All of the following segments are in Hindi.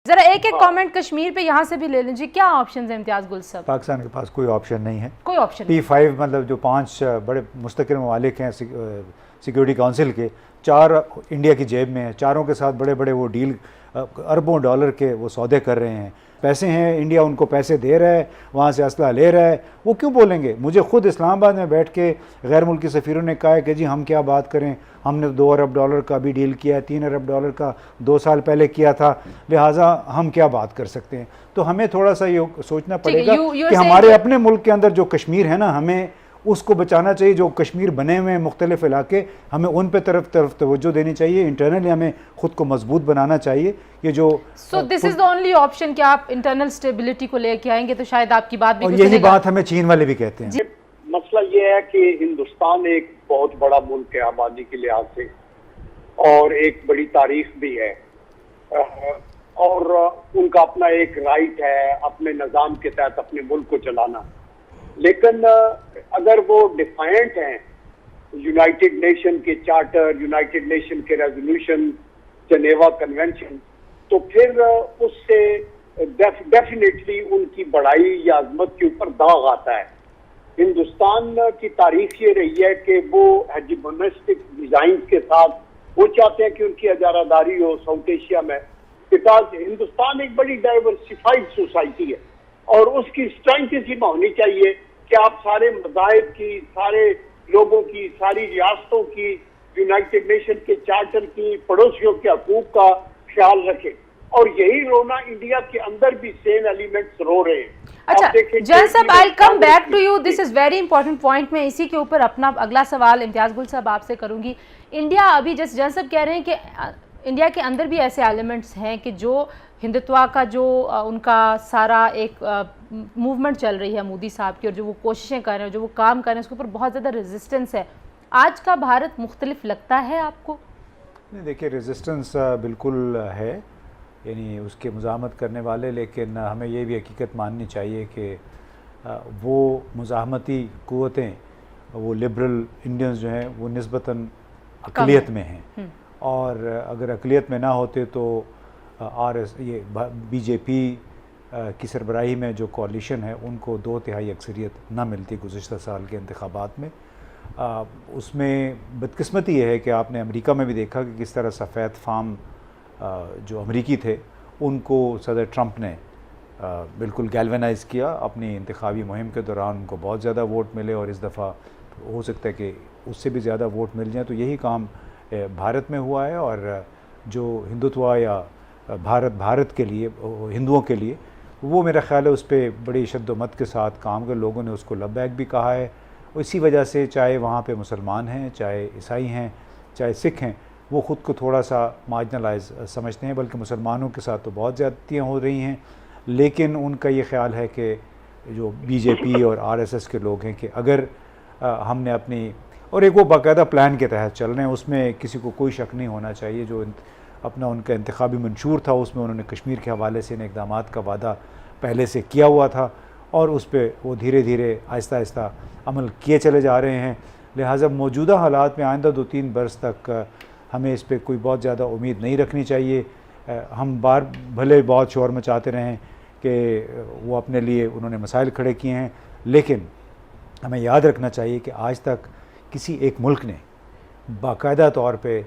जरा एक एक कमेंट कश्मीर पे यहाँ से भी ले लीजिए, क्या ऑप्शन है इम्तियाज गुल साहब? पाकिस्तान के पास कोई ऑप्शन नहीं है, कोई ऑप्शन P5 मतलब जो 5 बड़े मुस्तकिल ममालिक हैं सिक्योरिटी काउंसिल के, 4 इंडिया की जेब में हैं, चारों के साथ बड़े बड़े वो डील अरबों डॉलर के वो सौदे कर रहे हैं, पैसे हैं, इंडिया उनको पैसे दे रहा है, वहाँ से असला ले रहा है, वो क्यों बोलेंगे? मुझे खुद इस्लामाबाद में बैठ के गैर मुल्की सफ़ीरों ने कहा है कि जी हम क्या बात करें, हमने 2 अरब डॉलर का भी डील किया है, 3 अरब डॉलर का 2 साल पहले किया था, लिहाजा हम क्या बात कर सकते हैं। तो हमें थोड़ा सा ये सोचना पड़ेगा कि हमारे अपने मुल्क के अंदर जो कश्मीर है ना, हमें उसको बचाना चाहिए। जो कश्मीर बने हुए हैं मुख्तलिफ इलाके, हमें उन पे तरफ तवज्जो देनी चाहिए, इंटरनली हमें खुद को मजबूत बनाना चाहिए। ये जो this is the only option कि आप इंटरनल स्टेबिलिटी को लेके आएंगे तो शायद आपकी बात भी और यही बात हमें चीन वाले भी कहते हैं। मसला ये है कि हिंदुस्तान एक बहुत बड़ा मुल्क है आबादी के लिहाज से, और एक बड़ी तारीख भी है, और उनका अपना एक राइट है अपने निज़ाम के तहत अपने मुल्क को चलाना। लेकिन अगर वो डिफाइंट हैं यूनाइटेड नेशन के चार्टर, यूनाइटेड नेशन के रेजोल्यूशन, जनेवा कन्वेंशन, तो फिर उससे डेफिनेटली उनकी बड़ाई या अजमत के ऊपर दाग आता है। हिंदुस्तान की तारीख ये रही है कि वो हेजिमोनिस्टिक डिजाइन के साथ वो चाहते हैं कि उनकी अजारादारी हो साउथ एशिया में, बिकॉज हिंदुस्तान एक बड़ी डाइवर्सिफाइड सोसाइटी है और उसकी स्ट्रेंथ इसी में होनी चाहिए कि आप सारे मज़ाहिब की, सारे लोगों की, सारी रियासतों की, यूनाइटेड नेशन के चार्टर की, पड़ोसियों के हकूक का ख्याल रखें। और यही रोना इंडिया के अंदर भी सेम एलिमेंट्स रो रहे हैं। अच्छा जैन साहब, I come back to you, this is very important point. मैं इसी के ऊपर अपना अगला सवाल इम्तियाज गुल साहब आपसे करूंगी। इंडिया अभी जैसे जैन साहब कह रहे हैं कि इंडिया के अंदर भी ऐसे एलिमेंट्स हैं कि जो हिंदुत्व का जो उनका सारा एक मूवमेंट चल रही है मोदी साहब की, और जो वो कोशिशें कर रहे हैं, जो वो काम कर रहे हैं, उसके ऊपर बहुत ज़्यादा रेजिस्टेंस है। आज का भारत मुख्तलिफ लगता है आपको? नहीं, देखिए रेजिस्टेंस बिल्कुल है, यानी उसके मुज़ाहमत करने वाले, लेकिन हमें ये भी हकीकत माननी चाहिए कि वो मुज़ाहमती क़ुव्वतें, वो लिबरल इंडियंस जो हैं वो निस्बतन अक़लियत में हैं, और अगर अक़लियत में ना होते तो ये बीजेपी की सरबराही में जो कोalition है उनको 2/3 अक्सरियत ना मिलती गुज़िश्ता साल के इंतखाबात में। उसमें बदकिस्मती ये है कि आपने अमेरिका में भी देखा कि किस तरह सफ़ेद फार्म जो अमेरिकी थे उनको सदर ट्रंप ने बिल्कुल गैल्वेनाइज़ किया अपनी इंतखाबी मुहिम के दौरान। उनको बहुत ज़्यादा वोट मिले और इस दफ़ा हो सकता है कि उससे भी ज़्यादा वोट मिल जाए। तो यही काम भारत में हुआ है, और जो हिंदुत्व या भारत के लिए, हिंदुओं के लिए, वो मेरा ख़्याल है उस पर बड़ी शद्दोमत के साथ काम कर, लोगों ने उसको लब्बैक भी कहा है। इसी वजह से चाहे वहाँ पे मुसलमान हैं, चाहे ईसाई हैं, चाहे सिख हैं, वो ख़ुद को थोड़ा सा मार्जिनलाइज समझते हैं, बल्कि मुसलमानों के साथ तो बहुत ज़्यादतियाँ हो रही हैं। लेकिन उनका ये ख्याल है कि जो बीजेपी और आरएसएस के लोग हैं कि अगर हमने अपनी, और एक वो बाकायदा प्लान के तहत चल रहे हैं, उसमें किसी को कोई शक नहीं होना चाहिए, जो अपना उनका इंतखाबी मंशूर था उसमें उन्होंने कश्मीर के हवाले से इन इक़दामात का वादा पहले से किया हुआ था, और उस पर वो धीरे धीरे आहिस्ता आहिस्ता अमल किए चले जा रहे हैं। लिहाजा मौजूदा हालात में आइंदा 2-3 बरस तक हमें इस पर कोई बहुत ज़्यादा उम्मीद नहीं रखनी चाहिए। हम भले बहुत शोर मचाते रहें कि वो अपने लिए उन्होंने मसाइल खड़े किए हैं, लेकिन हमें याद रखना चाहिए कि आज तक किसी एक मुल्क ने बाकायदा तौर पे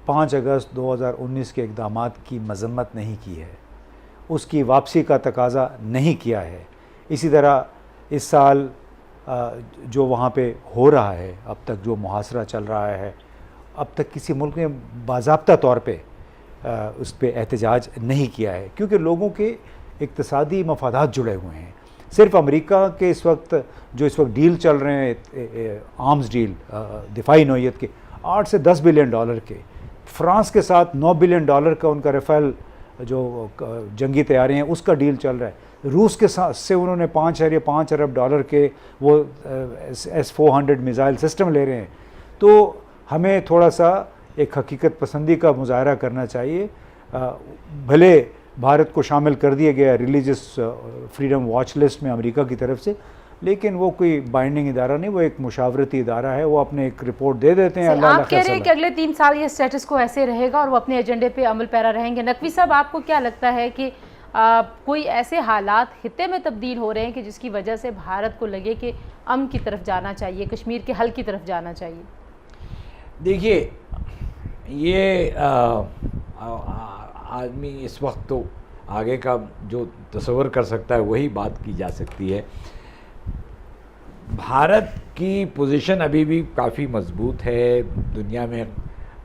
5 अगस्त 2019 के इक़दामात की मज़म्मत नहीं की है, उसकी वापसी का तकाज़ा नहीं किया है। इसी तरह इस साल जो वहाँ पे हो रहा है, अब तक जो मुहासरा चल रहा है, अब तक किसी मुल्क ने बाज़ाब्ता तौर पे उस पर एहतजाज नहीं किया है, क्योंकि लोगों के इक़्तिसादी मफादात जुड़े हुए हैं। सिर्फ अमेरिका के इस वक्त डील चल रहे हैं, आर्म्स डील दिफाई नौइयत के 8 से 10 बिलियन डॉलर के, फ्रांस के साथ 9 बिलियन डॉलर का उनका राफेल जो जंगी तैयारी हैं उसका डील चल रहा है। रूस के साथ से उन्होंने 5.5 अरब डॉलर के वो S-400 मिज़ाइल सिस्टम ले रहे हैं। तो हमें थोड़ा सा एक हकीकत पसंदी का मुजाहरा करना चाहिए। भले भारत को शामिल कर दिया गया रिलीजियस फ्रीडम वॉच लिस्ट में अमेरिका की तरफ से, लेकिन वो कोई बाइंडिंग इदारा नहीं, वो एक मुशावरती इदारा है, वो अपने एक रिपोर्ट दे देते हैं। आप कह रहे हैं कि अगले 3 साल ये स्टेटस को ऐसे रहेगा और वो अपने एजेंडे पे अमल पैरा रहेंगे। नकवी साहब, आपको क्या लगता है कि कोई ऐसे हालात खित्ते में तब्दील हो रहे हैं कि जिसकी वजह से भारत को लगे कि अमन की तरफ जाना चाहिए, कश्मीर के हल की तरफ जाना चाहिए? देखिए, ये आदमी इस वक्त तो आगे का जो तस्वर कर सकता है वही बात की जा सकती है। भारत की पोजीशन अभी भी काफ़ी मजबूत है, दुनिया में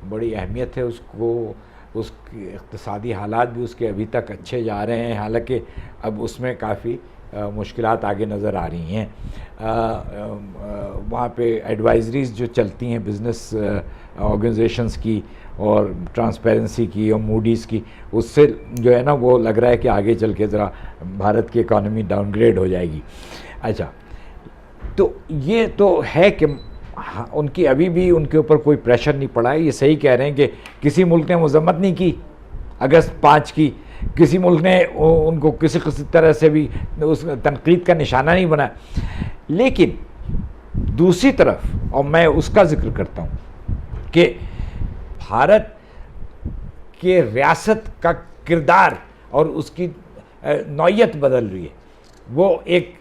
बड़ी अहमियत है उसको, उसके इक़्तिसादी हालात भी उसके अभी तक अच्छे जा रहे हैं, हालांकि अब उसमें काफ़ी मुश्किलात आगे नज़र आ रही हैं। वहाँ पे एडवाइजरीज़ जो चलती हैं बिज़नेस ऑर्गेनाइजेशंस की और ट्रांसपेरेंसी की और मूडीज़ की, उससे जो है ना वो लग रहा है कि आगे चल के ज़रा भारत की इकॉनमी डाउनग्रेड हो जाएगी। अच्छा, तो ये तो है कि उनकी अभी भी उनके ऊपर कोई प्रेशर नहीं पड़ा है। ये सही कह रहे हैं कि किसी मुल्क ने मजम्मत नहीं की अगस्त 5 की, किसी मुल्क ने उनको किसी तरह से भी उस तनकीद का निशाना नहीं बनाया। लेकिन दूसरी तरफ, और मैं उसका जिक्र करता हूँ कि भारत के रियासत का किरदार और उसकी नौयत बदल रही है। वो एक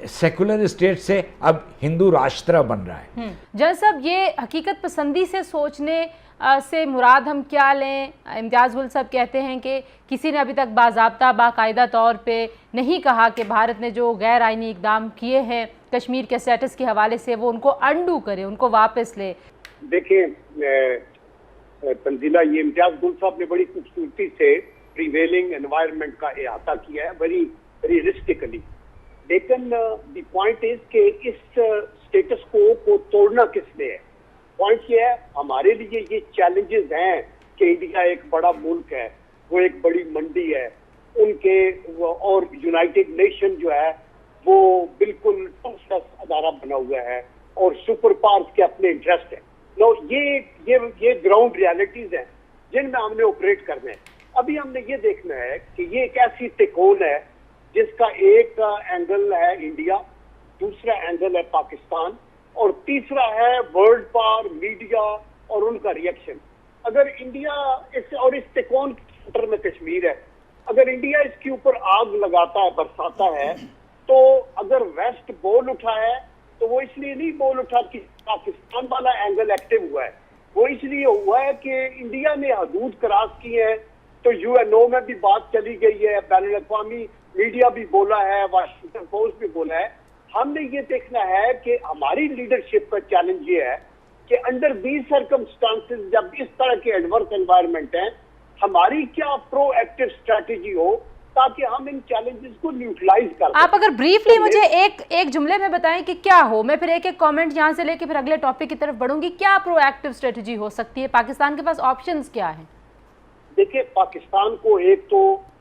सेकुलर स्टेट से अब हिंदू राष्ट्र बन रहा है। जज साहब, ये हकीकत पसंदी से सोचने से मुराद हम क्या लें? इम्तियाज़ गुल साहब कहते हैं कि किसी ने अभी तक बाज़ाब्ता बाकायदा तौर पे नहीं कहा कि भारत ने जो गैर आइनी इकदाम किए हैं कश्मीर के स्टेटस के हवाले से वो उनको अंडू करे, उनको वापस ले। देखिए तंजीला, ये इम्तियाज़ गुल साहब ने बड़ी खूबसूरती से प्रिवेलिंग एनवायरनमेंट का अहाता किया है, वेरी रियलिस्टिकली। लेकिन द पॉइंट इज कि इस स्टेटस को तोड़ना किसने है? पॉइंट ये है, हमारे लिए ये चैलेंजेस हैं कि इंडिया एक बड़ा मुल्क है, वो एक बड़ी मंडी है उनके, और यूनाइटेड नेशन जो है वो बिल्कुल अदारा बना हुआ है और सुपर पावर्स के अपने इंटरेस्ट है। नो, ये ग्राउंड रियलिटीज हैं जिनमें हमने ऑपरेट करना है। अभी हमने ये देखना है कि ये एक ऐसी तिकोन है जिसका एक एंगल है इंडिया, दूसरा एंगल है पाकिस्तान और तीसरा है वर्ल्ड पावर, मीडिया और उनका रिएक्शन। अगर इंडिया इस तिकोन के सेंटर में कश्मीर है, अगर इंडिया इसके ऊपर आग लगाता है, बरसाता है, तो अगर वेस्ट बोल उठा है तो वो इसलिए नहीं बोल उठा कि पाकिस्तान वाला एंगल एक्टिव हुआ है, वो इसलिए हुआ है कि इंडिया ने हदूद क्रॉस की है। तो यूएनओ में भी बात चली गई है, बैनुल-अक़वामी मीडिया भी बोला है, वाशिंगटन पोस्ट भी बोला है। हमने ये देखना है कि हमारी लीडरशिप का चैलेंज ये है कि अंडर दीज सर्कमस्टांसेस, जब इस तरह के एडवर्स एनवायरनमेंट है, हमारी क्या प्रोएक्टिव स्ट्रेटेजी हो ताकि हम इन चैलेंजेस को न्यूट्रलाइज कर सकें। आप अगर ब्रीफली मुझे एक जुमले में बताएं कि क्या हो, मैं फिर एक कमेंट यहाँ से लेके फिर अगले टॉपिक की तरफ बढ़ूंगी। क्या प्रोएक्टिव स्ट्रेटेजी हो सकती है? पाकिस्तान के पास ऑप्शंस क्या हैं? देखिए, पाकिस्तान को एक तो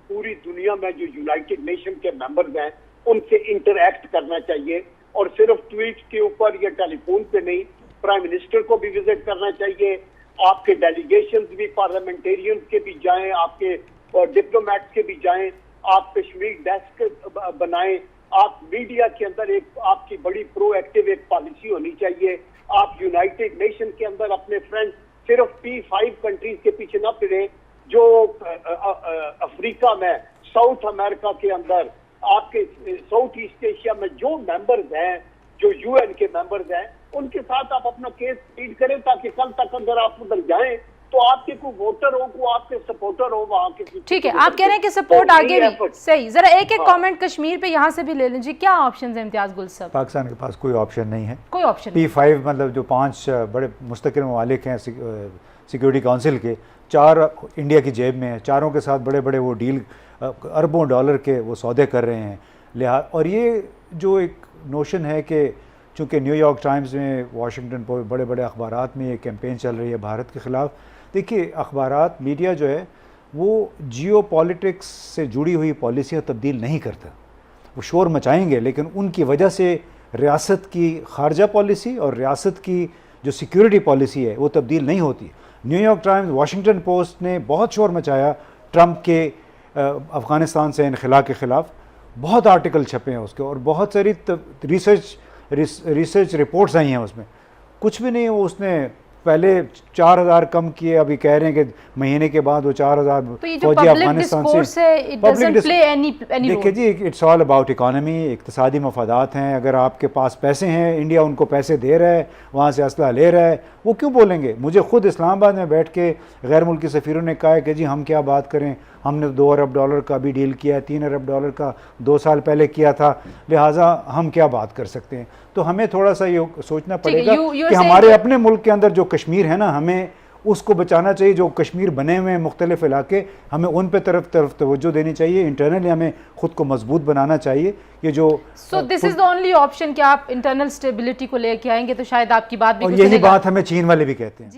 पूरी दुनिया में जो यूनाइटेड नेशन के मेंबर्स हैं उनसे इंटरैक्ट करना चाहिए, और सिर्फ ट्वीट के ऊपर या टेलीफोन पे नहीं, प्राइम मिनिस्टर को भी विजिट करना चाहिए। आपके डेलीगेशंस भी, पार्लियामेंटेरियंस के भी जाएं, आपके डिप्लोमेट्स के भी जाएं, आप कश्मीर डेस्क बनाएं, आप मीडिया के अंदर एक आपकी बड़ी प्रोएक्टिव एक पॉलिसी होनी चाहिए। आप यूनाइटेड नेशन के अंदर अपने फ्रेंड सिर्फ P5 कंट्रीज के पीछे ना फिरे, जो अफ्रीका में, साउथ अमेरिका के अंदर, आपके साउथ ईस्ट एशिया में जो मेंबर्स हैं, जो यूएन के मेंबर्स हैं, उनके साथ आप अपना केस लीड करें ताकि कल तक अगर आप उधर जाएं तो आपके कोई वोटर हो, को आपके सपोर्टर हो वहां के। ठीक है, आप कह रहे हैं कि सपोर्ट आगे भी सही। जरा एक कमेंट कश्मीर पे यहाँ से भी ले लीजिए, क्या ऑप्शन है इम्तियाज गुल साहब? पाकिस्तान के पास कोई ऑप्शन नहीं है, कोई ऑप्शन P5 मतलब जो 5 बड़े मुस्तकिल ममालिक हैं सिक्योरिटी काउंसिल के, 4 इंडिया की जेब में है, चारों के साथ बड़े बड़े वो डील अरबों डॉलर के वो सौदे कर रहे हैं। और ये जो एक नोशन है कि चूँकि न्यूयॉर्क टाइम्स में, वाशिंगटन पोस्ट, बड़े बड़े अखबारात में ये कैंपेन चल रही है भारत के ख़िलाफ़। देखिए, अखबारात, मीडिया जो है वो जियो पॉलिटिक्स से जुड़ी हुई पॉलिसियाँ तब्दील नहीं करता। वो शोर मचाएंगे लेकिन उनकी वजह से रियासत की खारजा पॉलिसी और रियासत की जो सिक्योरिटी पॉलिसी है वो तब्दील नहीं होती। न्यूयॉर्क टाइम्स, वाशिंगटन पोस्ट ने बहुत शोर मचाया ट्रंप के अफ़गानिस्तान से इनखला के ख़िलाफ़। बहुत आर्टिकल छपे हैं उसके, और बहुत सारी रिसर्च रिपोर्ट्स आई हैं उसमें। कुछ भी नहीं है वो, उसने पहले 4000 कम किए, अभी कह रहे हैं कि महीने के बाद वो 4000 तो ये जो पब्लिक डिस्कोर्स है, it doesn't play any role. देखिए जी, इट्स ऑल अबाउट इकोनॉमी, इक्तिसादी मफादात हैं। अगर आपके पास पैसे हैं, इंडिया उनको पैसे दे रहा है, वहाँ से असला ले रहा है, वो क्यों बोलेंगे? मुझे खुद इस्लामाबाद में बैठ के गैर मुल्की सफ़ीरों ने कहा है कि जी हम क्या बात करें, हमने $2 अरब का भी डील किया है, $3 अरब का 2 साल पहले किया था, लिहाजा हम क्या बात कर सकते हैं। तो हमें थोड़ा सा ये सोचना पड़ेगा कि हमारे अपने मुल्क के अंदर जो कश्मीर है ना, हमें उसको बचाना चाहिए। जो कश्मीर बने हुए हैं मुख्तलिफ इलाके, हमें उन पे तरफ तवज्जो देनी चाहिए। इंटरनली हमें खुद को मजबूत बनाना चाहिए। ये जो so this is the only option कि आप इंटरनल स्टेबिलिटी को लेके आएंगे तो शायद आपकी बात भी और कुछ यही सुनेगा। बात हमें चीन वाले भी कहते हैं।